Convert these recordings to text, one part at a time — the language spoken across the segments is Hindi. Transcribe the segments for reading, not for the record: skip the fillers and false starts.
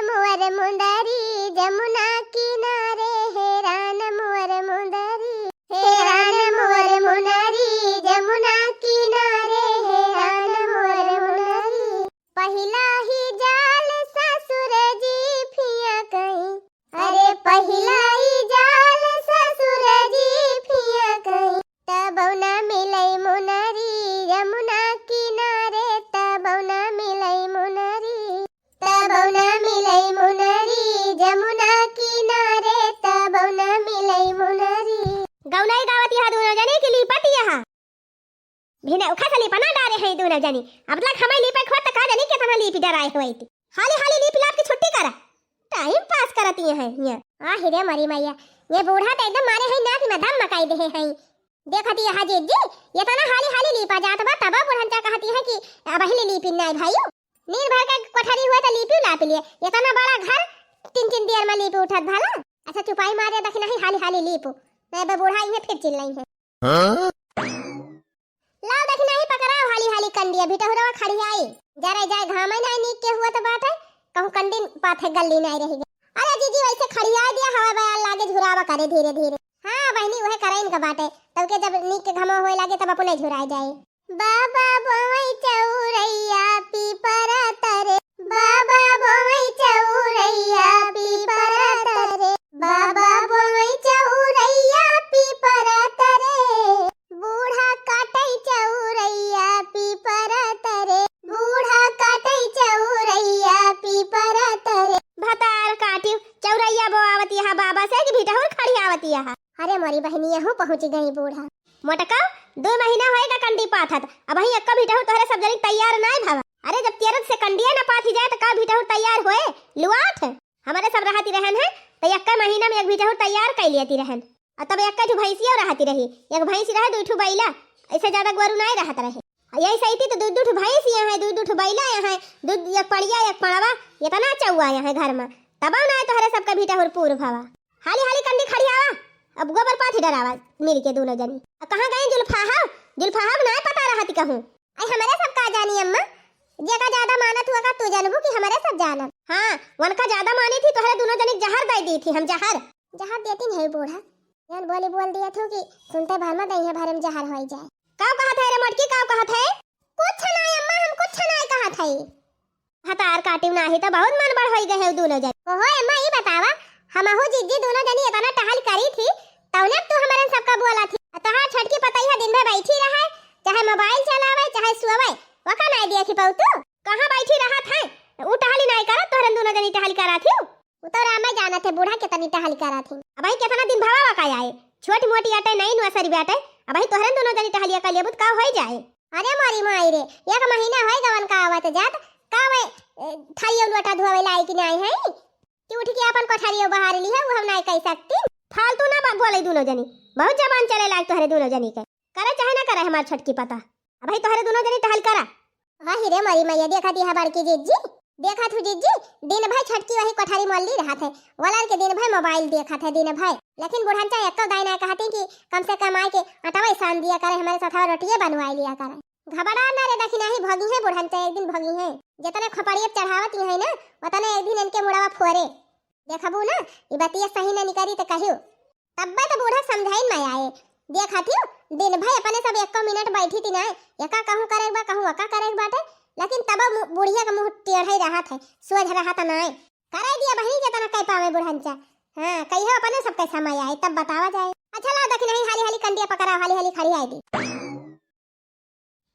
मुअर मुंदरी जमुना किनारे हैरान मुअर मुंदरी हैरान मुअर मुंदरी जमुना किनारे हैरान मुअर मुंदरी पहिला ही जाल ससुर जी फिया कहीं अरे पहिला ही जाल ससुर जी फिया कहीं तबौना मिलई मुनरी जमुना किनारे तबौना मिलई मुनरी तबौना मिलई मुनरी जमुना किनारे तबौना मिलई मुनरी गौनाई गावत यहा दोनों जने की लिपट यहा भिने उखा से लिपना डारे हैं दोनों जनी अब तक हमें लिपे खोत का जनी के तना लिपि डराए होई थी हाली हाली लिप लाप की छुट्टी करा टाइम पास करती है ये आ हिरे मरी मैया ये बूढ़ा तो एकदम मारे है ना कि मैं दम मकाई दे है देखती है हाजी जी ये तना हाली हाली लिपा जात बा तब बुढ़ंचा कहती है कि अब ही लिपि नहीं भाईयो नीर भर का कोठरी हुआ तो लिपि लाप लिए ये तना बड़ा घर तीन तीन देर में लिपि उठत भाला अच्छा चुपाई मारे दख नहीं हाली हाली लिपो मैं बे बूढ़ा इन्हें फिर चिल्लाई है लाओ दख नहीं पकड़ाओ हाली हाली कंडिया बेटा हुआ खड़ी आई जरा जाए घाम नहीं नीक के हुआ तो बात है कहूं कंडी पाथे गल्ली नहीं रही अरे जीजी वैसे खड़ी आ दिया हवा बयाल लागे झुरावा करे धीरे धीरे हां बहनी वह करे इनका बाटे तब के जब नीक के घमा होए लागे तब अपने झुराए जाए बाबा बोई चौरैया पीपर तरे बाबा बोई चौरैया पीपर तरे बाबा बोई चौरैया पीपर तरे बूढ़ा काटई चौरैया पीपर तरे बूढ़ा काटई चौरैया पीपर तरे भतार काटी चौरैया बोआवती है बाबा से कि बेटा और खड़ी आवती है अरे मोरी बहनी यहू पहुंच गई बूढ़ा मोटका 2 महीना होएगा कंडी पाथत अब ही अक्का बेटा तोहरे सब जनी तैयार नहीं भावा अरे जब तेरत से कंडिया ना पाथी जाए तो का बेटा तैयार होए लुआत हमारे सब रहती रहन है तो अक्का महीना में एक बेटा तैयार कर लेती रहन और तब अक्का जो भैंसिया रहती रही एक भैंसी रहे 2 बैला ऐसे ज्यादा गोरू नहीं रहत रहे यही सही थी तो 2 भैंसिया है 2 बैला है दूध एक पड़िया एक पड़वा इतना चौआ है घर में तब ना तोहरे सबका बेटा पूर भावा हाली हाली कंडी खड़ी आवा अब गोबर पाथी डरावा मेरी के दोनों जनी कहां गई जुल्फा नहीं पता रहती कहूं आई हमारे सब का जानी अम्मा जेका ज्यादा मानत हुआ का तू जानबू कि हमारे सब जानब हां वन का ज्यादा मानी थी तोहरे दोनों जनी जहर दे दी थी हम जहर देती नहीं बूढ़ा यान बोल दिया थू कि सुनते भर में दही भरे में जहर होई जाए का कहा था रे मटकी का कहा था कुछ नहीं अम्मा हम कुछ नहीं कहा था हतार काटी नाही तो बहुत मन बढ़ होई गए दोनों जनी ओहो अम्मा ये बतावा हम हो जिद्दी दोनों जनी इतना टहल करी थी तौने तू हमारे सबका बोला थी तहां छटकी पतैया दिन भर बैठी रहे चाहे मोबाइल चलावे चाहे सुवे वका नहीं दिया थी पौ तू कहां बैठी रहा था उ टहली नहीं करा तोहरे दोनों जनी टहल करा थी उ तो रामा जाना थे बूढ़ा के तनी टहल करा थी अब भाई कितना दिन भावा वका आए छोटी मोटी आटे नहीं नसरी बाटे अब भाई तोहरे दोनों जनी टहलिया का लेबुत का होई जाए अरे मोरी माई रे एक महीना होई गवन का आवत जात का वे थाई लोटा धोवे लाई कि नहीं है कि उठ के अपन कोठरियो बाहर ली है वो हम नहीं कह सकती फालतू ना बात बोले दोनों जनी बहुत जबान चले लायक तोहरे दोनों जनी के करे चाहे ना करे हमार छटकी पता अब भाई तोहरे दोनों जनी टहल करा हां हिरे मरी मैया देखा दी है बड़की जीजी देखा थू जीजी दिन भर छटकी वही कोठारी मोल ली रहा थे वाला के दिन भर मोबाइल देखा थे दिन भर लेकिन बुढ़ांचा एक गाय ना कहती कि कम से कम आए के अटवा सान दिया करे हमारे साथ रोटियां बनवाई लिया करे घबरा ना रे देखी नहीं भगी है बुढ़ांचा एक दिन भगी है जितने खपड़िया चढ़ावती है ना उतने एक दिन इनके मुड़ावा फोरे देखबू ना ये बतिया सही ना निकरी तो कहियो तब तो बूढ़ा समझाई मैं आए देखा थी दिन भर अपने सब 1 मिनट बैठी थी ना एका कहूं करे बा कहूं अका करे बाटे लेकिन तब बुढ़िया का मुंह टेढ़ा ही रहा था सोझ रहा था नहीं करे दिया बहनी जितना कह पावे बुढ़ंचा हां कहियो अपने सब कैसा मैं आए तब बतावा जाए अच्छा ला देख नहीं हाली हाली कंडिया पकड़ा हाली हाली खड़ी आई दी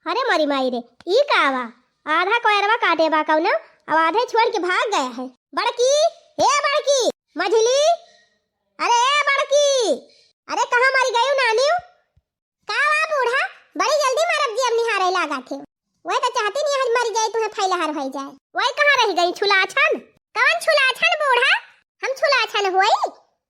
अरे मरी माई रे ई कावा आधा कोयरवा काटे बा कौन अब आधे छोड़ के भाग गया है बड़की हे बड़की मझली अरे बड़की अरे कहां मारी गई नानी का वा बूढ़ा बड़ी जल्दी मारब जी अब निहारे लागा थे वही तो चाहती नहीं आज मर जाए तुम्हें फैलहार हो जाए वही कहां रह गई छुलाछन कौन छुलाछन बूढ़ा हम छुलाछन होई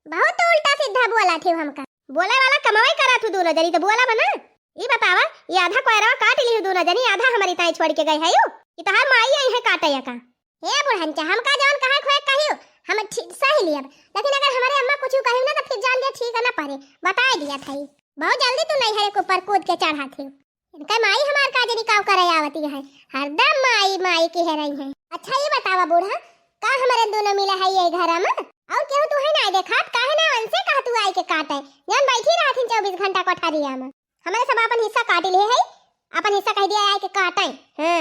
बहुत उल्टा सीधा बोला थे हमका बोले वाला कमाई करा तू दोनों जनी तो बोला बना ई बतावा ये आधा कोयरा काट ली दोनों जनी आधा हमारी ताई छोड़ के गई है यू कि तहार माई आई है काटे या का हे बुढ़ंचा हम का जान कहां खोए कहियो हम ठीक सही लियब लेकिन अगर हमारे अम्मा कुछ कही ना तो फिर जान लिया ठीक है ना पारे बता दिया था बहुत जल्दी तू नहीं है को पर कूद के चढ़ा थे इनका माई हमार का जनी काव करे आवती है हरदम माई माई की है रही है अच्छा ये बतावा बूढ़ा का हमारे दोनों मिला है ये घर में और केहू तू है ना देखत काहे ना उनसे कहा तू आई के काटे जन बैठी रहथिन 24 घंटा कोठरिया में हमारे सब अपन हिस्सा काट लिए है अपन हिस्सा कह दिया आई के काटे हां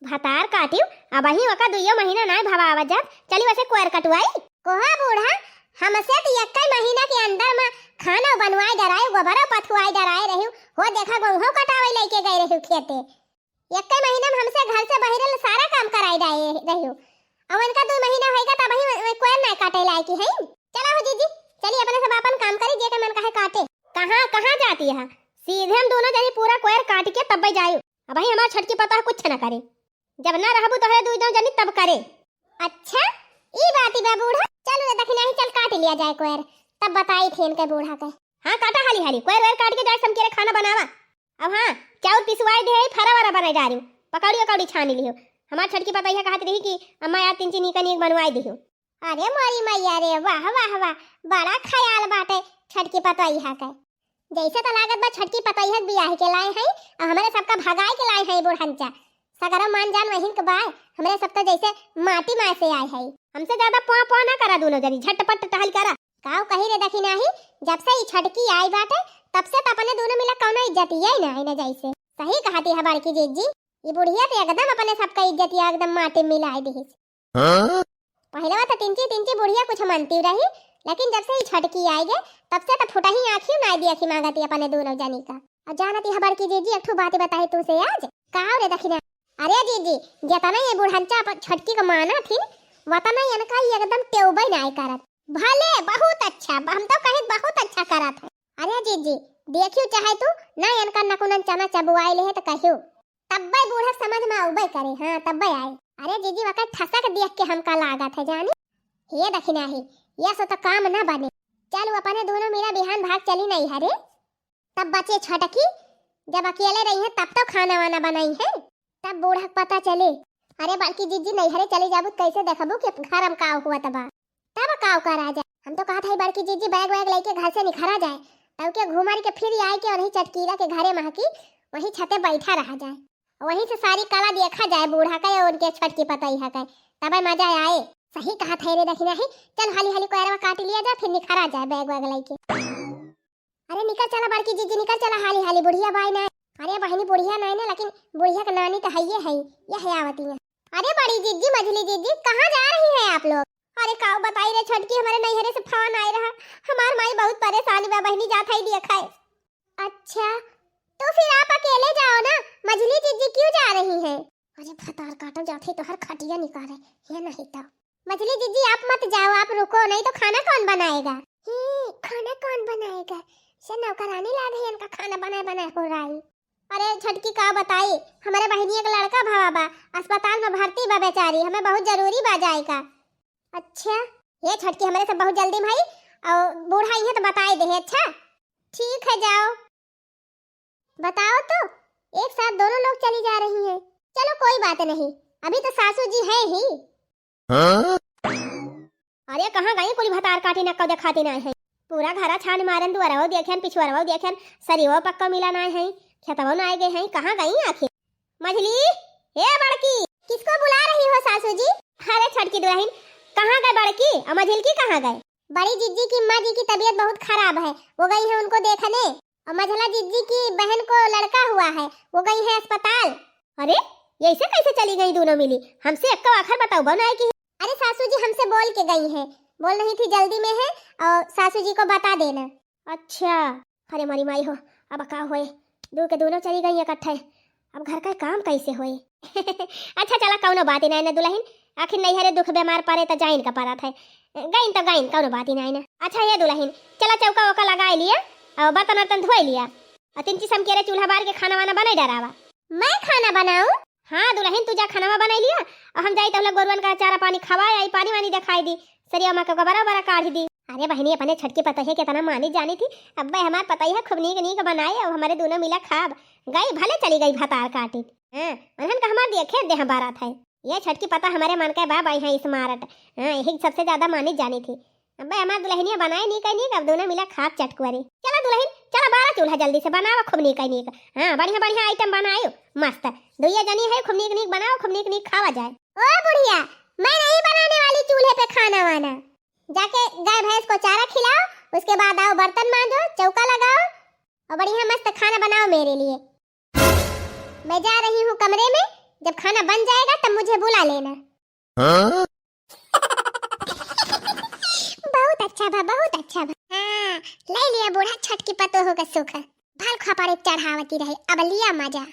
भतार काटियो अब ही वका दुइयो महीना ना भवा आवाज चली वैसे कोर कटवाई कोहा बूढ़ा हमसे तो एक महीना के अंदर में खाना बनवाई डराए गोबरा पथवाई डराए रही हो देखा गहूं कटावे लेके गए रही खेते एक महीना में हमसे घर से बाहर सारा काम कराई रही और इनका 2 महीना होएगा तब ही कोई ना काटे लायक है चला हो जीजी चलिए अपने सब अपन काम करी जे के मन कहे काटे कहां जाती है सीधे हम दोनों जनी पूरा कोयर काट के तब जायो अब भाई हमार छटकी पता है कुछ ना करे जब ना रहबू तो है दो जनी तब करे अच्छा ई बात बा बूढ़ा चलो रे दखिना ही चल काट लिया जाए कोयर तब बताई थे इनके बूढ़ा के हां काटा हाली हाली कोयर वेर काट के जाए सम के खाना बनावा अब हां चाउर पिसवाई दे फरा वाला बनाई जा रही पकौड़ी पकौड़ी छानी लियो हमार छटकी पता है कहत रही कि अम्मा यार 3 चीनी कनी बनवाई दियो अरे मोरी मैया रे वाह वाह वाह बड़ा ख्याल बाटे छटकी पता है के जैसे तो लागत बा छटकी पता है बियाह के लाए हैं और हमारे सबका भगाई के लाए हैं बुढ़ंचा सगरा मान जान वहीं के बाय हमारे सब तो जैसे माटी माय से आए हैं हमसे ज्यादा पौ ना करा दोनों जनी झटपट टहल करा काऊ कही रे देखी नाही जब से ई छटकी आई बाटे तब से तो अपने दोनों मिला कौनो इज्जत ही ना है ना जैसे सही कहती है बड़की जीजी ये बुढ़िया तो एकदम अपने सबका इज्जत एकदम माटी मिलाई दी पहले तो तिंची बुढ़िया कुछ मानती रही लेकिन जब से ही छटकी आई गए तब से तो फुटा ही आंखी ना दी आंखी मांगती अपने दोनों जानी का और जानती है बड़की जीजी एक ठो बात बताई तुमसे आज कहा रे दखिना अरे जीजी जतना ये बुढ़ंचा छटकी का माना थी वतना इनका एकदम टेउबे नहीं करत भले बहुत अच्छा हम तो कहे बहुत अच्छा करत है अरे जीजी देखियो चाहे तू ना इनका नकुनन चना चबुआई ले तो कहियो तब्बे बूढ़ा समझ में आउबे करे हां तब्बे आए अरे जीजी वक्त ठसक देख के हमका लागत है जानी ये दखिना ही ये सो तो काम ना बने चलो अपने दोनों मेरा बिहान भाग चली नहीं हरे तब बचे छटकी जब अकेले रही है तब तो खाना वाना बनाई है तब बूढ़ा पता चले अरे बल्कि जीजी नहीं हरे चले जाबू कैसे देखबू कि घर में का हुआ तब काव करा जाए हम तो कहा था बड़की जीजी बैग वैग लेके घर से निखरा जाए तब के घुमार के फिर आए के वही चटकीरा के घरे महकी वही छते बैठा रह जाए वहीं से सारी कला देखा जाए बूढ़ा का या उनके छटकी पता ही है तब मजा आए सही कहा था रे देखना है चल हाली हाली कोयरवा काट लिया जाए फिर निखरा जाए बैग वैग लेके अरे निकल चला बड़की जीजी निकल चला हाली हाली बुढ़िया बाई ना अरे बहनी बुढ़िया नहीं ना लेकिन बुढ़िया का नानी तो है ये है आवती है अरे बड़ी जीजी मझली जीजी कहाँ जा रही है आप लोग अरे काऊ बताई रे छटकी हमारे नैहरे से फोन आए रहा हमार माई बहुत परेशानी बा बहनी जात है देखा है अच्छा तो फिर आप अकेले जाओ ना मझली जीजी क्यों जा रही हैं अरे फतार काटो जाते तो हर खटिया निकाले ये नहीं तो मझली जीजी आप मत जाओ आप रुको नहीं तो खाना कौन बनाएगा खाना कौन बनाएगा से नौकरानी ला गई इनका खाना बनाए हो रहा है अरे छटकी का बताई हमारे बहनी एक लड़का भावा बा अस्पताल में भर्ती बा बेचारी हमें बहुत जरूरी बा जाएगा अच्छा ये छटकी हमारे से बहुत जल्दी भाई और बूढ़ा ही है तो बताई दे अच्छा ठीक है जाओ बताओ तो एक साथ दोनों लोग चली जा रही हैं चलो कोई बात नहीं अभी तो सासू जी है ही अरे कहाँ गई कोई भतार काटी नक्का दिखाती ना है पूरा घरा छान मारन दुआरवा देखेन पिछुआरवा देखेन सरीवा पक्का मिला ना है खेतवा ना आए गए हैं कहाँ गई आखिर मझली हे बड़की किसको बुला रही हो सासू जी अरे छटकी दुल्हन कहाँ गए बड़की और मझिलकी कहाँ गए बड़ी जीजी की माँ जी की तबीयत बहुत खराब है वो गई है उनको देखने और मझला जीजी की बहन को लड़का हुआ है वो गई है अस्पताल अरे ये ऐसे कैसे चली गई दोनों मिली हमसे एक आखिर बताओ बनाए की अरे सासू जी हमसे बोल के गई है बोल रही थी जल्दी में है और सासू जी को बता देना अच्छा अरे मारी माई हो अब का होए दो के दोनों चली गई इकट्ठे अब घर का काम कैसे होए अच्छा चला कौनो बात ही नहीं ना दुल्हन आखिर नहीं हरे दुख बीमार पड़े तो जाइन का पारा था गईन तो गईन कौनो बात ही नहीं ना अच्छा ये दुल्हन चला चौका वोका लगा लिया और बर्तन वर्तन धोई लिया और 3 चीज के चूल्हा बार के खाना वाना बनाई डरावा मैं खाना बनाऊं हाँ दुल्हन तू जा खाना बना लिया और हम जाई तो लोग गोरवन का चारा पानी खवाए आई पानी वानी दिखाई दी सरिया माँ का बड़ा बड़ा काढ़ दी अरे बहनी अपने छटके पता है कितना मानी जानी थी अब भाई हमारे पता ही है खूब नीक बनाए और हमारे दोनों मिला खाब गई भले चली गई भतार काटी उन्हन का हमारे देखे देह बारात है ये छटकी पता हमारे मन के बाप आई है स्मार्ट यही सबसे ज्यादा मानी जानी थी अब भाई हमारे दुल्हनिया बनाए नहीं कहीं अब दोनों मिला खाब चटकुआरी चला दुल्हन चला 12 चूल्हा जल्दी से बनाओ खूब नीक नीक बढ़िया बढ़िया आइटम बनाओ मस्त दुइया जनी है खूब नीक बनाओ खूब नीक खावा जाए ओ बुढ़िया मैं नहीं बनाने खाना। जाके गाय भैंस को चारा खिलाओ, उसके बाद आओ बर्तन मांजो, चौका लगाओ और बढ़िया मस्त खाना बनाओ मेरे लिए। मैं जा रही हूँ कमरे में, जब खाना बन जाएगा तब मुझे बुला लेना। हाँ? बहुत अच्छा बा, बहुत अच्छा बा। हाँ, ले लिया बूढ़ा छठ की पतो होगा सुख, भाल खपाड़े चढ़ावती रहे, अब लिया मजा।